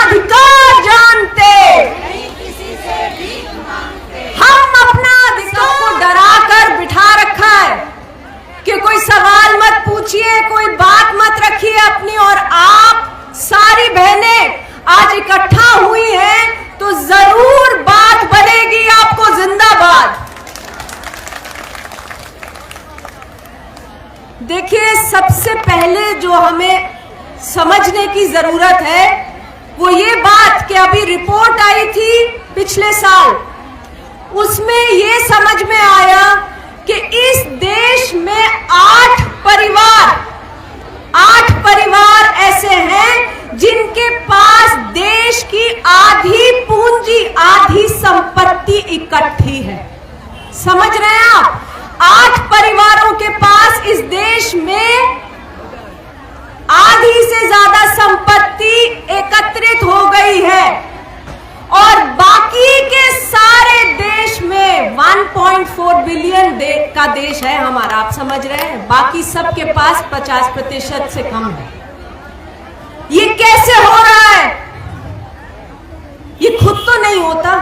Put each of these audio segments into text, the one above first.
अधिकार जानते, हम अपना अधिकार को डरा कर बिठा रखा है कि कोई सवाल मत पूछिए, कोई बात मत रखिए अपनी। और आप सारी बहनें आज इकट्ठा हुई हैं तो जरूर बात बनेगी। आपको जिंदाबाद। देखिए, सबसे पहले जो हमें समझने की जरूरत है वो ये बात कि अभी रिपोर्ट आई थी पिछले साल, उसमें ये समझ में आया कि इस देश में 8 परिवार ऐसे हैं जिनके पास देश की आधी पूंजी, आधी संपत्ति इकट्ठी है। समझ रहे हैं आप? 8 परिवारों के पास इस देश में आधी से ज्यादा संपत्ति एकत्रित हो गई है और बाकी के सारे देश में 1.4 बिलियन का देश है हमारा। आप समझ रहे हैं? बाकी सबके पास 50% से कम है। ये कैसे हो रहा है? ये खुद तो नहीं होता।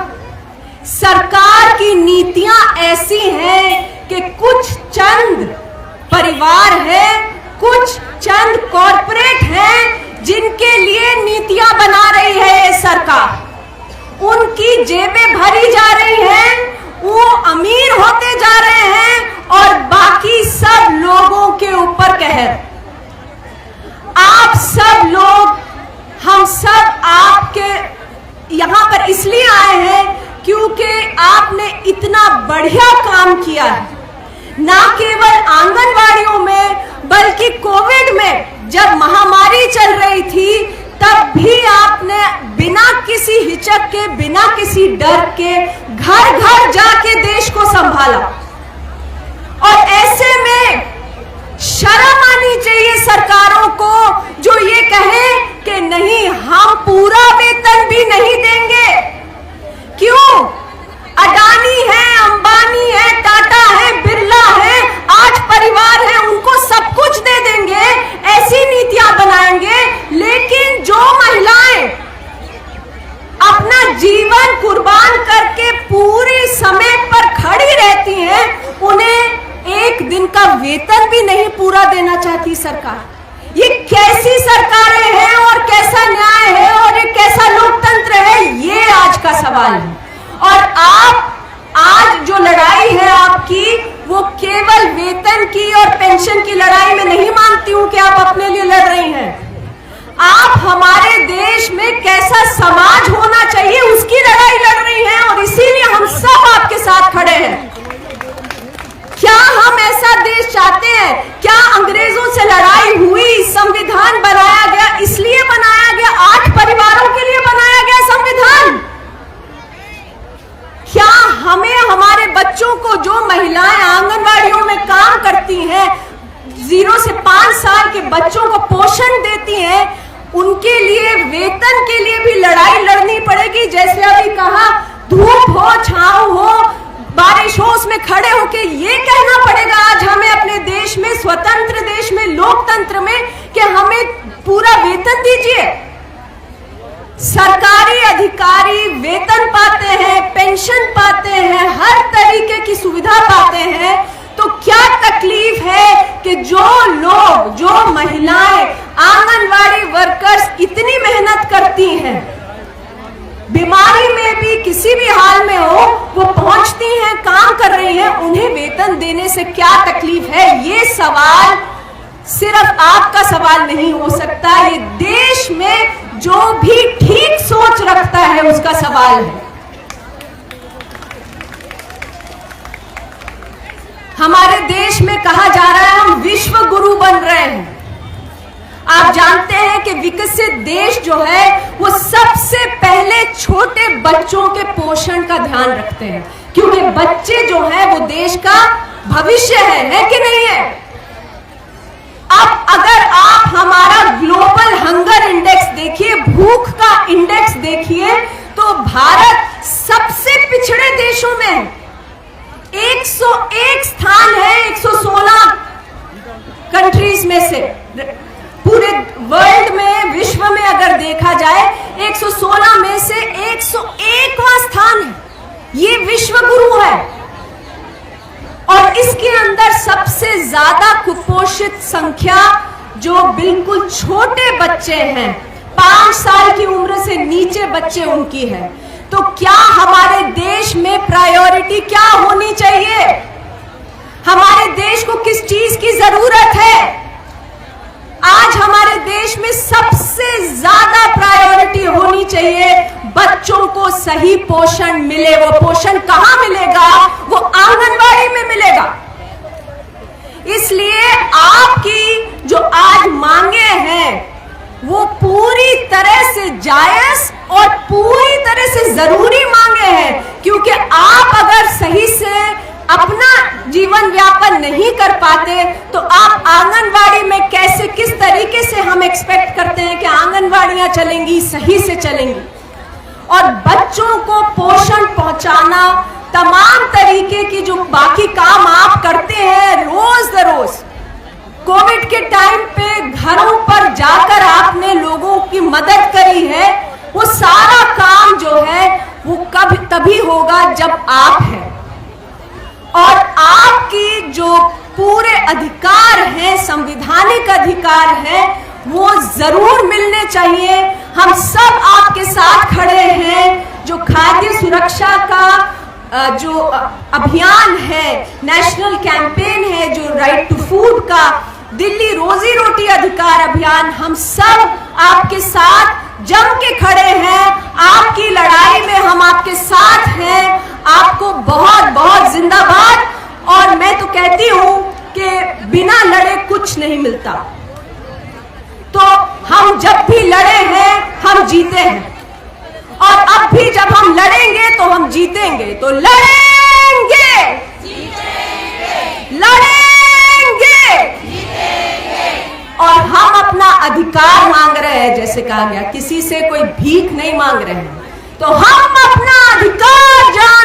सरकार की नीतियां ऐसी हैं कि कुछ चंद परिवार हैं, कुछ चंद कॉरपोरेट हैं जिनके लिए नीतियां बना रही है ये सरकार। उनकी जेबें भरी जा रही हैं, वो अमीर होते जा रहे हैं और बाकी सब लोगों के ऊपर कहर। आप सब लोग, हम सब आपके यहां पर इसलिए आए हैं क्योंकि आपने इतना बढ़िया काम किया है, ना केवल आंगनवाड़ियों में बल्कि कोविड में जब महामारी चल रही थी तब भी आपने बिना किसी हिचक के, बिना किसी डर के घर घर जाके देश को संभाला। और ऐसे में शर्म आनी चाहिए सरकारों को जो ये कहें कि नहीं, हम पूरा वेतन भी नहीं देंगे। क्यों? अडानी है, अंबानी है, टाटा है, बिरला है, 8 परिवार है, उनको सब कुछ दे देंगे, ऐसी नीतियां बनाएंगे। लेकिन जो महिलाएं अपना जीवन कुर्बान करके पूरी समय पर खड़ी रहती हैं, उन्हें एक दिन का वेतन भी नहीं पूरा देना चाहती सरकार। ये कैसी सरकारें हैं और कैसा न्याय है और ये कैसा लोकतंत्र है, ये आज का सवाल है। और आप आज जो लड़ाई है आपकी, वो केवल वेतन की और पेंशन की लड़ाई में नहीं मानती हूं कि आप अपने लिए लड़ रही हैं। आप हमारे देश में कैसा समाज होना चाहिए उसकी लड़ाई लड़ रही हैं और इसीलिए हम सब आपके साथ खड़े हैं। क्या हम ऐसा देश चाहते हैं? क्या अंग्रेजों से लड़ाई हुई, संविधान बनाया गया, इसलिए बनाया गया, 8 परिवारों के लिए बनाया गया संविधान? क्या हमें हमारे बच्चों को, जो महिलाएं आंगनवाड़ियों में काम करती हैं, 0 से 5 साल के बच्चों को पोषण देती हैं, उनके लिए वेतन के लिए भी लड़ाई लड़नी पड़ेगी? जैसे अभी कहा, धूप हो, छांव हो, बारिश हो, उसमें खड़े होके ये कहना पड़ेगा आज हमें अपने देश में, स्वतंत्र देश में, लोकतंत्र में, कि हमें पूरा वेतन दीजिए। सरकारी अधिकारी वेतन पाते हैं, पेंशन पाते हैं, हर तरीके की सुविधा पाते हैं, तो क्या तकलीफ है कि जो लोग, जो महिलाएं, आंगनवाड़ी वर्कर्स इतनी मेहनत करती हैं, बीमारी में भी किसी भी हाल में हो वो पहुंचती हैं, काम कर रही हैं, उन्हें वेतन देने से क्या तकलीफ है? ये सवाल सिर्फ आपका सवाल नहीं हो सकता, ये देश में जो भी ठीक सोच रखता है उसका सवाल है। हमारे देश में कहा जा रहा है हम विश्व गुरु बन रहे हैं। आप जानते हैं कि विकसित देश जो है वो सबसे पहले छोटे बच्चों के पोषण का ध्यान रखते हैं, क्योंकि बच्चे जो है वो देश का भविष्य है कि नहीं है? अब अगर आप हमारा ग्लोबल हंगर इंडेक्स देखिए, भूख का इंडेक्स देखिए, तो भारत सबसे पिछड़े देशों में 101 स्थान है 116 कंट्रीज में से। पूरे वर्ल्ड में, विश्व में अगर देखा जाए 116 में से 101वां स्थान है। ये विश्व गुरु है। और इसके अंदर सबसे ज्यादा कुपोषित संख्या जो बिल्कुल छोटे बच्चे हैं, 5 साल की उम्र से नीचे बच्चे, उनकी है। तो क्या हमारे देश में प्रायोरिटी क्या होनी चाहिए? हमारे देश को किस चीज की जरूरत है? आज हमारे देश में सबसे ज्यादा प्रायोरिटी होनी चाहिए बच्चों को सही पोषण मिले। वो पोषण कहां मिलेगा? वो आंगनबाड़ी में मिलेगा। इसलिए आपकी जो आज मांगे हैं वो पूरी तरह से जायज और पूरी तरह से जरूरी मांगे हैं, क्योंकि आप अगर सही से अपना जीवन यापन नहीं कर पाते तो आप आंगनवाड़ी में कैसे, किस तरीके से हम एक्सपेक्ट करते हैं कि आंगनवाड़ियां चलेंगी, सही से चलेंगी। और बच्चों को पोषण पहुंचाना, तमाम तरीके की जो बाकी काम आप करते हैं रोज द रोज, कोविड के टाइम पे घरों पर जाकर आपने लोगों की मदद करी है, वो सारा काम जो है वो कभी तभी होगा जब आप हैं। और आपकी जो पूरे अधिकार हैं, संवैधानिक अधिकार हैं, वो जरूर मिलने चाहिए। हम सब आपके साथ खड़े हैं। जो खाद्य सुरक्षा का जो अभियान है, नेशनल कैंपेन है, जो राइट टू फूड का, दिल्ली रोजी रोटी अधिकार अभियान, हम सब आपके साथ जम के खड़े हैं। आपकी लड़ाई में हम आपके साथ हैं। आपको बहुत बहुत जिंदाबाद। और मैं तो कहती हूं कि बिना लड़े कुछ नहीं मिलता। तो हम जब भी लड़े हैं हम जीते हैं, और अब भी जब हम लड़ेंगे तो हम जीतेंगे। तो लड़ेंगे, लड़ेंगे, और हम अपना अधिकार मांग रहे हैं। जैसे कहा गया, किसी से कोई भीख नहीं मांग रहे हैं, तो हम अपना अधिकार जान